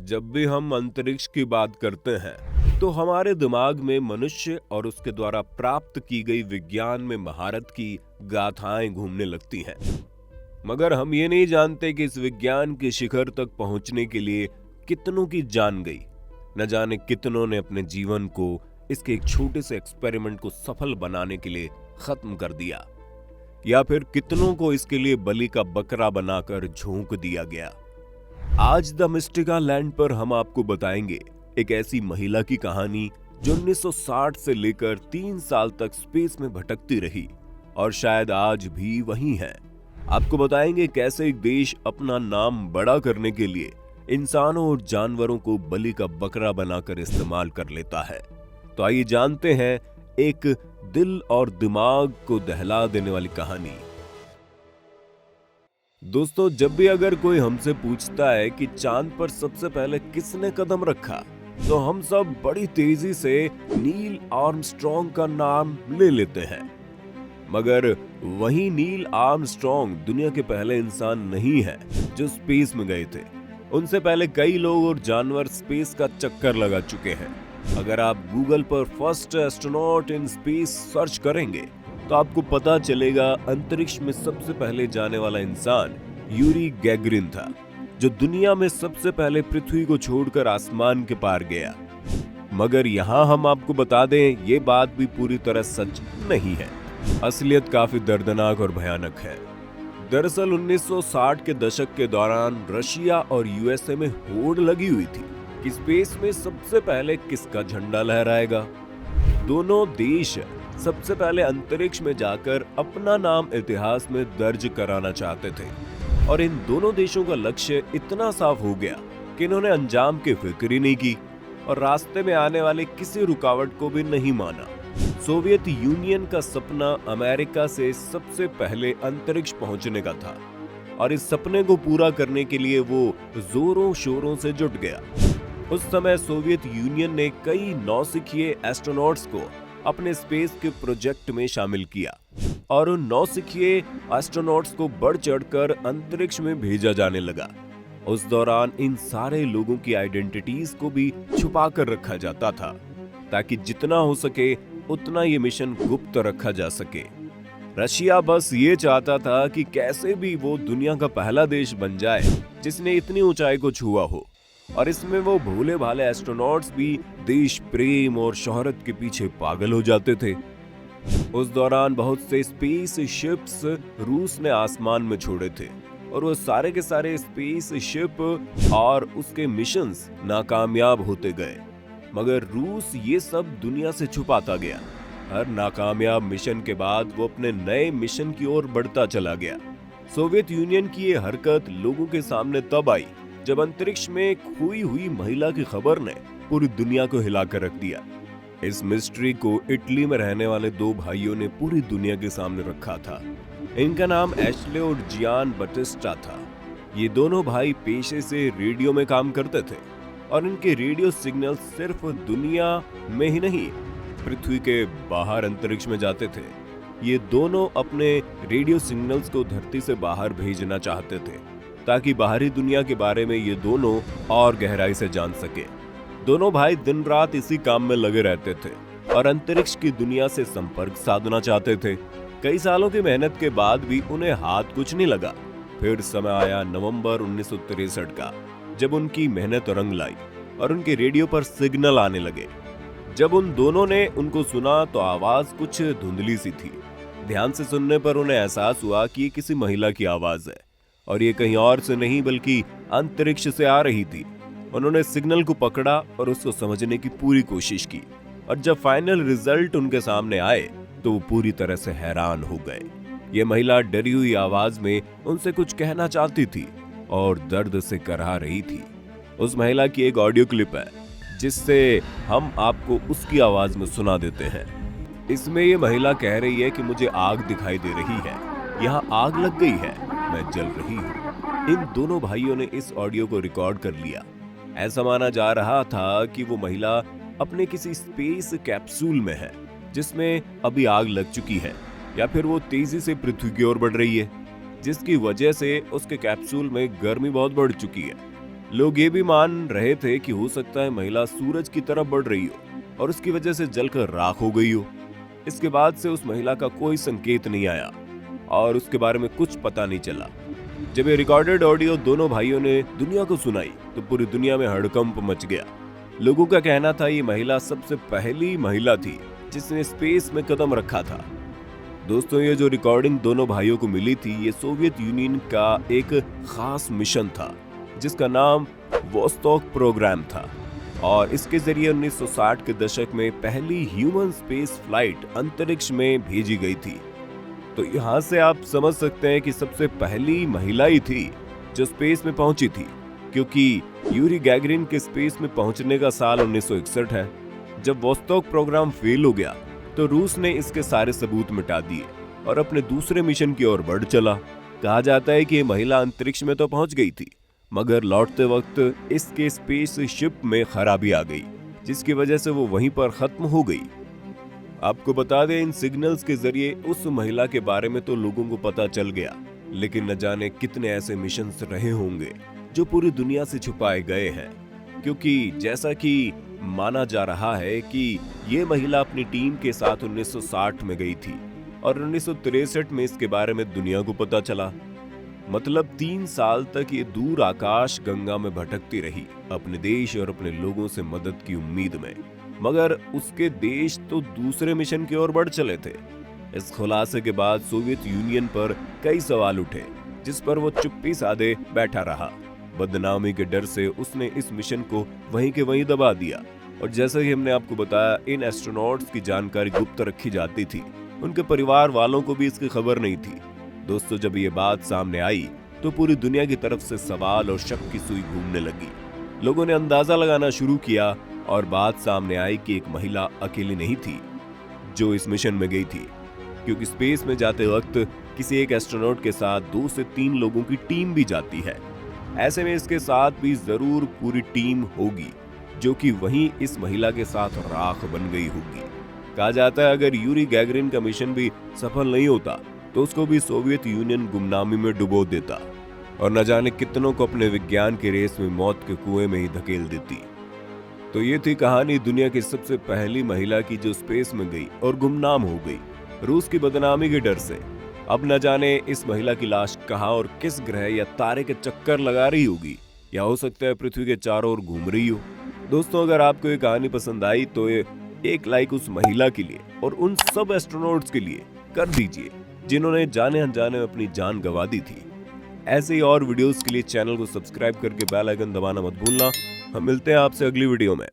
जब भी हम अंतरिक्ष की बात करते हैं तो हमारे दिमाग में मनुष्य और उसके द्वारा प्राप्त की गई विज्ञान में महारत की गाथाएं घूमने लगती हैं। मगर हम ये नहीं जानते कि इस विज्ञान के शिखर तक पहुंचने के लिए कितनों की जान गई। न जाने कितनों ने अपने जीवन को इसके एक छोटे से एक्सपेरिमेंट को सफल बनाने के लिए खत्म कर दिया, या फिर कितनों को इसके लिए बलि का बकरा बनाकर झोंक दिया गया। आज द मिस्टिका लैंड पर हम आपको बताएंगे एक ऐसी महिला की कहानी जो 1960 से लेकर 3 साल तक स्पेस में भटकती रही और शायद आज भी वहीं है। आपको बताएंगे कैसे एक देश अपना नाम बड़ा करने के लिए इंसानों और जानवरों को बलि का बकरा बनाकर इस्तेमाल कर लेता है। तो आइए जानते हैं एक दिल और दिमाग को दहला देने वाली कहानी। दोस्तों, जब भी अगर कोई हमसे पूछता है कि चांद पर सबसे पहले किसने कदम रखा, तो हम सब बड़ी तेजी से नील आर्मस्ट्रॉन्ग का नाम ले लेते हैं। मगर वही नील आर्मस्ट्रॉन्ग दुनिया के पहले इंसान नहीं है जो स्पेस में गए थे। उनसे पहले कई लोग और जानवर स्पेस का चक्कर लगा चुके हैं। अगर आप गूगल पर first astronaut in space search करेंगे तो आपको पता चलेगा अंतरिक्ष में सबसे पहले जाने वाला इंसान यूरी गैगरिन था, जो दुनिया में सबसे पहले पृथ्वी को छोड़कर आसमान के पार गया। मगर यहाँ हम आपको बता दें, ये बात भी पूरी तरह सच नहीं है। असलियत काफी दर्दनाक और भयानक है। दरअसल 1960 के दशक के दौरान रशिया और यूएसए में होड़ लगी हुई थी कि स्पेस में सबसे पहले किसका झंडा लहराएगा। दोनों देश सबसे पहले अंतरिक्ष में जाकर अपना नाम इतिहास में दर्ज कराना चाहते थे, और इन दोनों देशों का लक्ष्य इतना साफ हो गया कि इन्होंने अंजाम की फिक्र ही नहीं की और रास्ते में आने वाले किसी रुकावट को भी नहीं माना। सोवियत यूनियन का सपना अमेरिका से सबसे पहले अंतरिक्ष पहुंचने का था, और इस सपने को पूरा करने के लिए वो जोरों शोरों से जुट गया। उस समय सोवियत यूनियन ने कई नौसिखिए एस्ट्रोनॉट्स को अपने स्पेस के प्रोजेक्ट में शामिल किया, और उन नौसिखिए एस्ट्रोनॉट्स को बढ़ चढ़कर अंतरिक्ष में भेजा जाने लगा। उस दौरान इन सारे लोगों की आइडेंटिटीज को भी छुपा कर रखा जाता था, ताकि जितना हो सके उतना ये मिशन गुप्त रखा जा सके। रशिया बस ये चाहता था कि कैसे भी वो दुनिया का पहला देश बन जाए जिसने इतनी ऊंचाई को छुआ हो, और इसमें वो भोले भाले एस्ट्रोनॉट्स भी देश प्रेम और शोहरत के पीछे पागल हो जाते थे। उस दौरान बहुत से स्पेस शिप्स रूस ने आसमान में छोड़े थे, और वो सारे के सारे स्पेस शिप और उसके मिशंस नाकामयाब होते गए। मगर रूस ये सब दुनिया से छुपाता गया। हर नाकामयाब मिशन के बाद वो अपने नए मिशन की ओर बढ़ता चला गया। सोवियत यूनियन की ये हरकत लोगों के सामने तब आई जब अंतरिक्ष में खोई हुई महिला की खबर ने पूरी दुनिया को हिलाकर रख दिया। इस मिस्ट्री को इटली में रहने वाले 2 भाइयों ने पूरी दुनिया के सामने रखा था। इनका नाम एशले और जियान बटिस्टा था। ये दोनों भाई पेशे से रेडियो में काम करते थे, और इनके रेडियो सिग्नल सिर्फ दुनिया में ही नहीं, पृथ्वी के बाहर अंतरिक्ष में जाते थे। ये दोनों अपने रेडियो सिग्नल्स को धरती से बाहर भेजना चाहते थे, ताकि बाहरी दुनिया के बारे में ये दोनों और गहराई से जान सके। दोनों भाई दिन रात इसी काम में लगे रहते थे और अंतरिक्ष की दुनिया से संपर्क साधना चाहते थे। कई सालों की मेहनत के बाद भी उन्हें हाथ कुछ नहीं लगा। फिर समय आया नवंबर 1963 का, जब उनकी मेहनत रंग लाई और उनके रेडियो पर सिग्नल आने लगे। जब उन दोनों ने उनको सुना तो आवाज कुछ धुंधली सी थी। ध्यान से सुनने पर उन्हें एहसास हुआ कि ये किसी महिला की आवाज है, और ये कहीं और से नहीं बल्कि अंतरिक्ष से आ रही थी। उन्होंने सिग्नल को पकड़ा और उसको समझने की पूरी कोशिश की, और जब फाइनल रिजल्ट उनके सामने आए तो वो पूरी तरह से हैरान हो गए। ये महिला डरी हुई आवाज में उनसे कुछ कहना चाहती थी और दर्द से कराह रही थी। उस महिला की एक ऑडियो क्लिप है जिससे हम आपको उसकी आवाज में सुना देते हैं। इसमें ये महिला कह रही है कि मुझे आग दिखाई दे रही है, यहाँ आग लग गई है, मैं जल रही हूँ। इन दोनों भाइयों ने इस ऑडियो को रिकॉर्ड कर लिया। ऐसा माना जा रहा था कि वो महिला अपने किसी स्पेस कैप्सूल में है जिसमें अभी आग लग चुकी है, या फिर वो तेजी से पृथ्वी की ओर बढ़ रही है, जिसकी वजह से उसके कैप्सूल में गर्मी बहुत बढ़ चुकी है। लोग ये भी मान रहे थे कि हो सकता है महिला सूरज की तरफ बढ़ रही हो और उसकी वजह से जलकर राख हो गई हो। इसके बाद से उस महिला का कोई संकेत नहीं आया और उसके बारे में कुछ पता नहीं चला। जब ये रिकॉर्डेड ऑडियो दोनों भाइयों ने दुनिया को सुनाई तो पूरी दुनिया में हड़कंप मच गया। लोगों का कहना था ये महिला सबसे पहली महिला थी जिसने स्पेस में कदम रखा था। दोस्तों, ये जो रिकॉर्डिंग दोनों भाइयों को मिली थी ये सोवियत यूनियन का एक खास मिशन था जिसका नाम वोस्तोक प्रोग्राम था और इसके जरिए 1960 के दशक में पहली ह्यूमन स्पेस फ्लाइट अंतरिक्ष में भेजी गई थी। तो यहाँ से आप समझ सकते हैं कि सबसे पहली महिला ही थी जो स्पेस में पहुंची थी, क्योंकि यूरी गैगरिन के स्पेस में पहुंचने का साल 1961 है। जब वोस्तोक प्रोग्राम फेल हो गया तो रूस ने इसके सारे सबूत मिटा दिए और अपने दूसरे मिशन की ओर बढ़ चला। कहा जाता है कि ये महिला अंतरिक्ष में तो पहुंच गई थी मगर लौटते वक्त इसके स्पेस शिप में खराबी आ गई जिसकी वजह से वो वहीं पर खत्म हो गई। आपको बता दें, इन सिग्नल्स के जरिए उस महिला के बारे में तो लोगों को पता चल गया, लेकिन न जाने कितने ऐसे मिशंस रहे होंगे जो पूरी दुनिया से छुपाए गए हैं, क्योंकि जैसा कि माना जा रहा है कि ये महिला अपनी टीम के साथ 1960 में गई थी और 1963 में इसके बारे में दुनिया को पता चला। मतलब 3 साल तक ये दूर आकाश गंगा में भटकती रही अपने देश और अपने लोगों से मदद की उम्मीद में, मगर उसके देश तो दूसरे मिशन की ओर बढ़ चले थे। इस खुलासे के बाद सोवियत यूनियन पर कई सवाल उठे जिस पर वो चुप्पी साधे बैठा रहा। बदनामी के डर से उसने इस मिशन को वहीं के वहीं दबा दिया और जैसा कि हमने आपको बताया, इन एस्ट्रोनॉट्स की जानकारी गुप्त रखी जाती थी। उनके परिवार वालों को भी इसकी खबर नहीं थी। दोस्तों, जब ये बात सामने आई तो पूरी दुनिया की तरफ से सवाल और शक की सुई घूमने लगी। लोगों ने अंदाजा लगाना शुरू किया और बात सामने आई कि एक महिला अकेली नहीं थी जो इस मिशन में गई थी, क्योंकि स्पेस में जाते वक्त किसी एक एस्ट्रोनॉट के साथ 2 से 3 लोगों की टीम भी जाती है। ऐसे में इसके साथ भी जरूर पूरी टीम होगी जो कि वहीं इस महिला के साथ राख बन गई होगी। कहा जाता है अगर यूरी गैगरिन का मिशन भी सफल नहीं होता तो उसको भी सोवियत यूनियन गुमनामी में डुबो देता और न जाने कितनों को अपने विज्ञान के रेस में मौत के कुएं में ही धकेल देती। तो ये थी कहानी दुनिया की सबसे पहली महिला की जो स्पेस में गई और गुमनाम हो गई रूस की बदनामी के डर से। अब न जाने इस महिला की लाश कहां और किस ग्रह या तारे के चक्कर लगा रही होगी, या हो सकता है पृथ्वी के चारों ओर घूम रही हो। दोस्तों, अगर आपको ये कहानी पसंद आई तो एक लाइक उस महिला के लिए और उन सब एस्ट्रोनॉट्स के लिए कर दीजिए जिन्होंने जाने अनजाने में अपनी जान गंवा दी थी। ऐसे ही और वीडियोस के लिए चैनल को सब्सक्राइब करके बेल आइकन दबाना मत भूलना। हम मिलते हैं आपसे अगली वीडियो में।